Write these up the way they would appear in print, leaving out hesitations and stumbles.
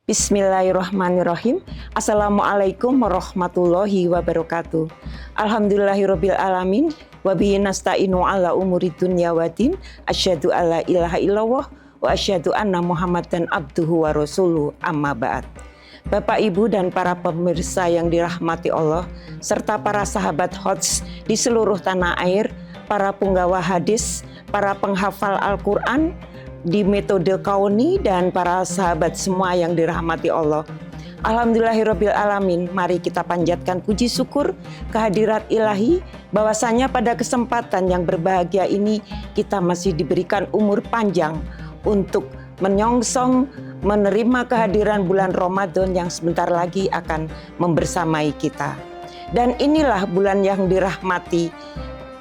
Bismillahirrahmanirrahim. Assalamualaikum warahmatullahi wabarakatuh. Alhamdulillahirabbil alamin wa bihi nasta'inu ala umuri dunya waddin. Asyhadu alla ilaha illallah wa asyhadu anna Muhammadan abduhu wa rasuluh. Amma ba'd. Bapak, Ibu, dan para pemirsa yang dirahmati Allah, serta para sahabat HOTS di seluruh tanah air, para penggawa hadis, para penghafal Al-Quran di metode Kauni, dan para sahabat semua yang dirahmati Allah. Alhamdulillahirabbil alamin. Mari kita panjatkan puji syukur kehadirat ilahi bahwasanya pada kesempatan yang berbahagia ini kita masih diberikan umur panjang untuk menyongsong menerima kehadiran bulan Ramadan yang sebentar lagi akan membersamai kita. Dan inilah bulan yang dirahmati,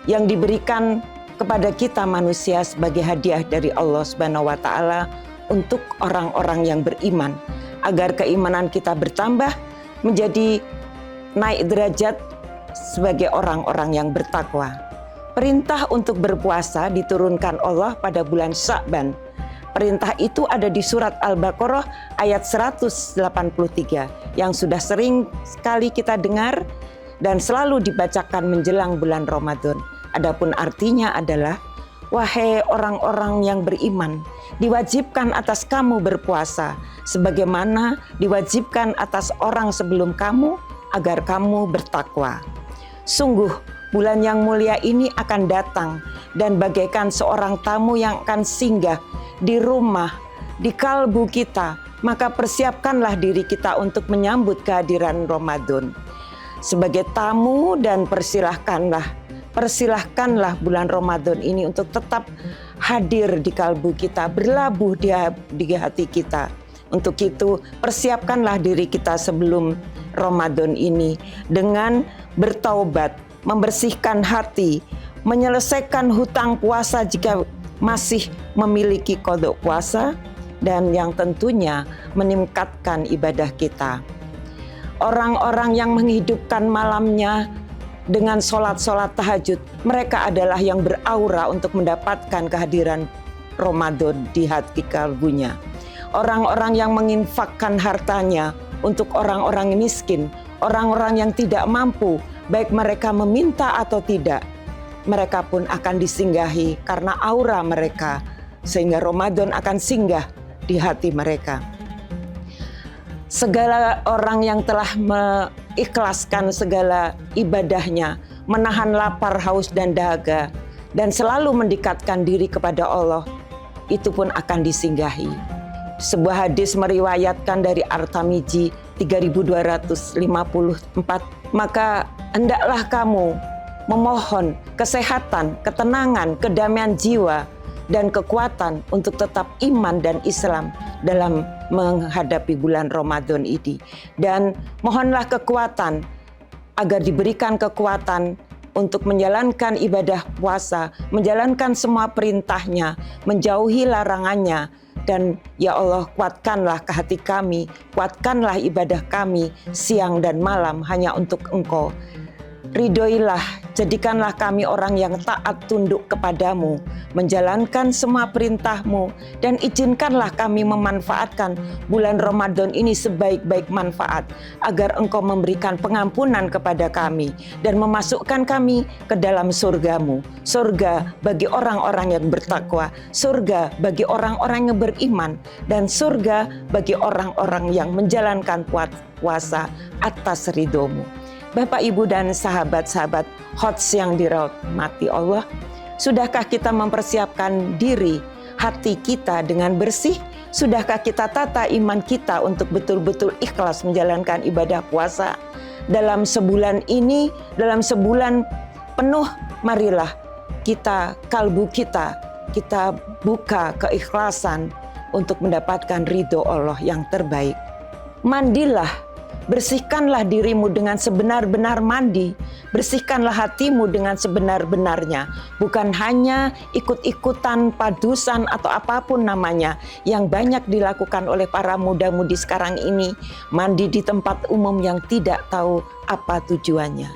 yang diberikan kepada kita manusia sebagai hadiah dari Allah Subhanahu wa taala untuk orang-orang yang beriman, agar keimanan kita bertambah menjadi naik derajat sebagai orang-orang yang bertakwa. Perintah untuk berpuasa diturunkan Allah pada bulan Sya'ban. Perintah itu ada di surat Al-Baqarah ayat 183 yang sudah sering sekali kita dengar dan selalu dibacakan menjelang bulan Ramadan. Adapun artinya adalah, wahai orang-orang yang beriman, diwajibkan atas kamu berpuasa sebagaimana diwajibkan atas orang sebelum kamu agar kamu bertakwa. Sungguh bulan yang mulia ini akan datang dan bagaikan seorang tamu yang akan singgah di rumah, di kalbu kita, maka persiapkanlah diri kita untuk menyambut kehadiran Ramadan sebagai tamu, dan persilahkanlah bulan Ramadan ini untuk tetap hadir di kalbu kita, berlabuh di hati kita. Untuk itu persiapkanlah diri kita sebelum Ramadan ini dengan bertaubat, membersihkan hati, menyelesaikan hutang puasa jika masih memiliki kodok puasa, dan yang tentunya meningkatkan ibadah kita. Orang-orang yang menghidupkan malamnya dengan sholat-sholat tahajud, mereka adalah yang beraura untuk mendapatkan kehadiran Ramadan di hati kalbunya. Orang-orang yang menginfakkan hartanya untuk orang-orang miskin, orang-orang yang tidak mampu, baik mereka meminta atau tidak, mereka pun akan disinggahi karena aura mereka, sehingga Ramadan akan singgah di hati mereka. Segala orang yang telah mengikhlaskan segala ibadahnya, menahan lapar, haus, dan dahaga, dan selalu mendekatkan diri kepada Allah, itu pun akan disinggahi. Sebuah hadis meriwayatkan dari At-Tirmidzi 3254, maka hendaklah kamu memohon kesehatan, ketenangan, kedamaian jiwa, dan kekuatan untuk tetap iman dan Islam dalam menghadapi bulan Ramadan ini. Dan mohonlah kekuatan agar diberikan kekuatan untuk menjalankan ibadah puasa, menjalankan semua perintahnya, menjauhi larangannya. Dan ya Allah, kuatkanlah ke hati kami, kuatkanlah ibadah kami siang dan malam hanya untuk Engkau. Ridhoilah, jadikanlah kami orang yang taat tunduk kepadamu, menjalankan semua perintahmu, dan izinkanlah kami memanfaatkan bulan Ramadan ini sebaik-baik manfaat, agar Engkau memberikan pengampunan kepada kami dan memasukkan kami ke dalam surgamu. Surga bagi orang-orang yang bertakwa, surga bagi orang-orang yang beriman, dan surga bagi orang-orang yang menjalankan puasa atas ridhomu. Bapak, Ibu, dan sahabat-sahabat HOTS yang dirahmati Allah, sudahkah kita mempersiapkan diri, hati kita dengan bersih? Sudahkah kita tata iman kita untuk betul-betul ikhlas menjalankan ibadah puasa? Dalam sebulan ini, dalam sebulan penuh, marilah kalbu kita buka keikhlasan untuk mendapatkan ridho Allah yang terbaik. Mandilah, bersihkanlah dirimu dengan sebenar-benar mandi. Bersihkanlah hatimu dengan sebenar-benarnya. Bukan hanya ikut-ikutan, padusan, atau apapun namanya yang banyak dilakukan oleh para muda-mudi sekarang ini. Mandi di tempat umum yang tidak tahu apa tujuannya.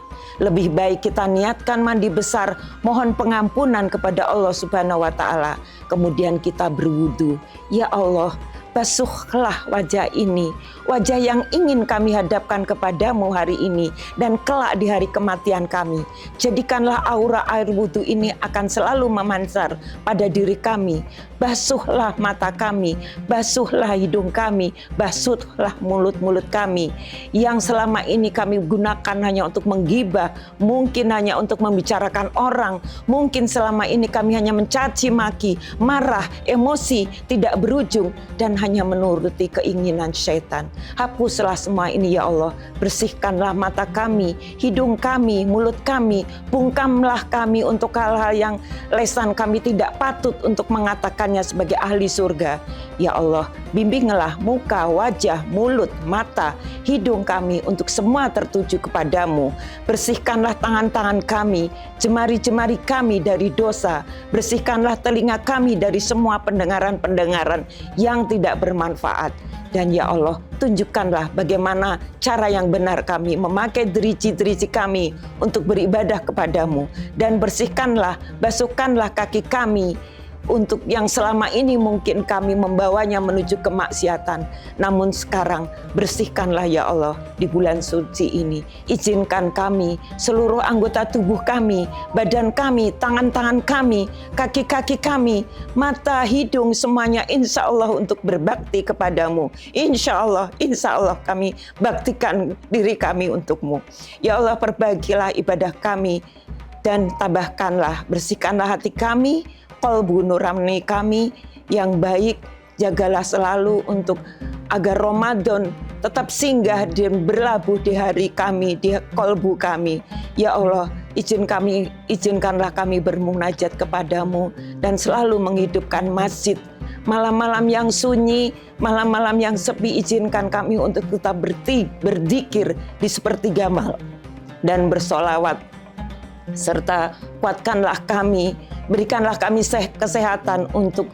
Lebih baik kita niatkan mandi besar, mohon pengampunan kepada Allah Subhanahu wa taala. Kemudian kita berwudu. Ya Allah, basuhlah wajah ini, wajah yang ingin kami hadapkan kepadamu hari ini dan kelak di hari kematian kami. Jadikanlah aura air wudhu ini akan selalu memancar pada diri kami. Basuhlah mata kami, basuhlah hidung kami, basuhlah mulut-mulut kami yang selama ini kami gunakan hanya untuk menggibah, mungkin hanya untuk membicarakan orang, mungkin selama ini kami hanya mencaci maki, marah, emosi, tidak berujung, dan hanya menuruti keinginan syaitan. Hapuslah semua ini ya Allah, bersihkanlah mata kami, hidung kami, mulut kami, bungkamlah kami untuk hal-hal yang lesan kami tidak patut untuk mengatakannya sebagai ahli surga. Ya Allah, bimbinglah muka, wajah, mulut, mata, hidung kami untuk semua tertuju kepadamu. Bersihkanlah tangan-tangan kami, jemari-jemari kami dari dosa. Bersihkanlah telinga kami dari semua pendengaran-pendengaran yang tidak bermanfaat. Dan ya Allah, tunjukkanlah bagaimana cara yang benar kami memakai deriji-deriji kami untuk beribadah kepadamu. Dan bersihkanlah, basuhkanlah kaki kami untuk yang selama ini mungkin kami membawanya menuju kemaksiatan. Namun sekarang bersihkanlah ya Allah di bulan suci ini. Izinkan kami, seluruh anggota tubuh kami, badan kami, tangan-tangan kami, kaki-kaki kami, mata, hidung, semuanya insya Allah untuk berbakti kepadamu. Insya Allah kami baktikan diri kami untukmu. Ya Allah, perbagilah ibadah kami dan tambahkanlah, bersihkanlah hati kami, qalbu nurani kami yang baik. Jagalah selalu untuk agar Ramadan tetap singgah dan berlabuh di hari kami, di qalbu kami. Ya Allah, izinkanlah kami bermunajat kepadamu dan selalu menghidupkan masjid. Malam-malam yang sunyi, malam-malam yang sepi, izinkan kami untuk tetap berzikir di sepertiga malam dan bersolawat. Serta kuatkanlah kami, berikanlah kami kesehatan untuk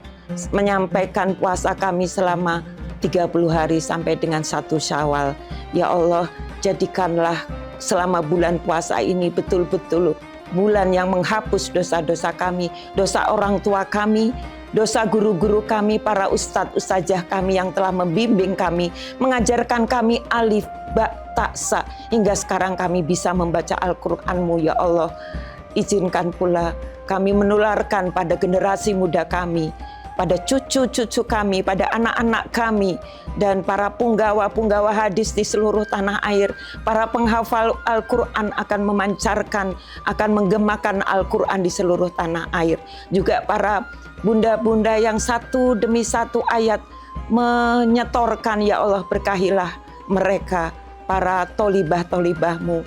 menyampaikan puasa kami selama 30 hari sampai dengan 1 Syawal. Ya Allah, jadikanlah selama bulan puasa ini betul-betul bulan yang menghapus dosa-dosa kami, dosa orang tua kami, dosa guru-guru kami, para ustadz-ustazah kami yang telah membimbing kami, mengajarkan kami alif, ba, ta, sa, hingga sekarang kami bisa membaca Al-Qur'an-Mu ya Allah. Izinkan pula kami menularkan pada generasi muda kami, pada cucu-cucu kami, pada anak-anak kami, dan para punggawa-punggawa hadis di seluruh tanah air, para penghafal Al-Quran akan memancarkan, akan menggemakan Al-Quran di seluruh tanah air. Juga para bunda-bunda yang satu demi satu ayat menyetorkan, ya Allah, berkahilah mereka, para tolibah-tolibahmu,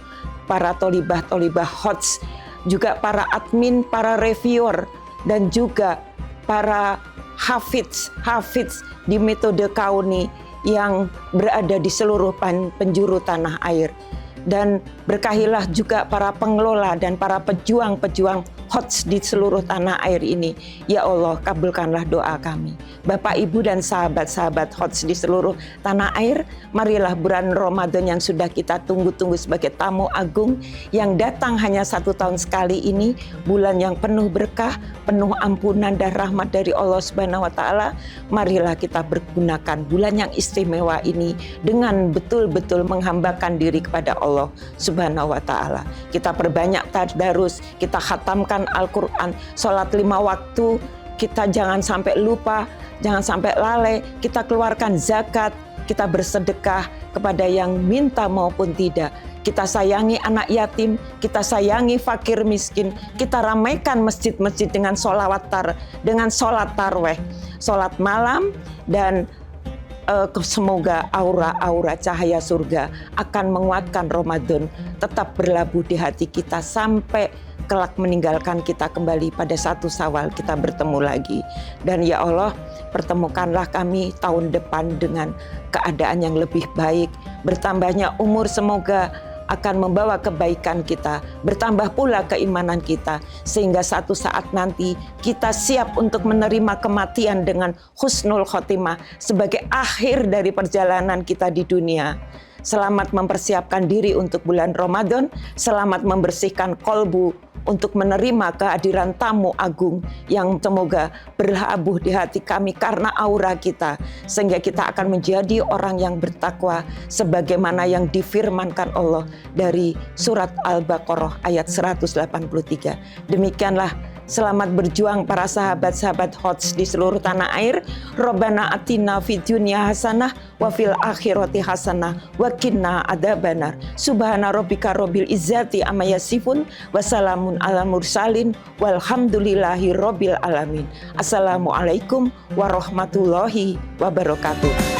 para tolibah-tolibah hots, juga para admin, para reviewer, dan juga para hafiz di metode kauni yang berada di seluruh penjuru tanah air. Dan berkahilah juga para pengelola dan para pejuang-pejuang HOTS di seluruh tanah air ini. Ya Allah, kabulkanlah doa kami. Bapak, Ibu, dan sahabat-sahabat HOTS di seluruh tanah air, marilah bulan Ramadan yang sudah kita tunggu-tunggu sebagai tamu agung yang datang hanya 1 tahun sekali ini, bulan yang penuh berkah, penuh ampunan dan rahmat dari Allah Subhanahu wa Ta'ala. Marilah kita bergunakan bulan yang istimewa ini dengan betul-betul menghambakan diri kepada Allah Subhanahu wa Ta'ala. Kita perbanyak tadarus, kita khatamkan Al-Quran, sholat 5 waktu, kita jangan sampai lupa, jangan sampai lalai, kita keluarkan zakat, kita bersedekah kepada yang minta maupun tidak. Kita sayangi anak yatim, kita sayangi fakir miskin, kita ramaikan masjid-masjid dengan dengan sholat tarweh, sholat malam, dan semoga aura-aura cahaya surga akan menguatkan Ramadan tetap berlabuh di hati kita sampai kelak meninggalkan kita kembali pada 1 Syawal kita bertemu lagi. Dan ya Allah, pertemukanlah kami tahun depan dengan keadaan yang lebih baik, bertambahnya umur semoga akan membawa kebaikan kita, bertambah pula keimanan kita, sehingga satu saat nanti kita siap untuk menerima kematian dengan husnul khotimah sebagai akhir dari perjalanan kita di dunia. Selamat mempersiapkan diri untuk bulan Ramadan, selamat membersihkan kolbu, untuk menerima kehadiran tamu agung yang semoga berlabuh di hati kami karena aura kita, sehingga kita akan menjadi orang yang bertakwa sebagaimana yang difirmankan Allah dari surat Al-Baqarah ayat 183. Demikianlah selamat berjuang para sahabat-sahabat HOTS di seluruh tanah air. Robbana atina fid dunya hasanah wa fil akhirati hasanah wa qina adzabannar. Subhana rabbika rabbil izzati amma yasifun wa salamun alal mursalin walhamdulillahi rabbil alamin. Assalamualaikum warahmatullahi wabarakatuh.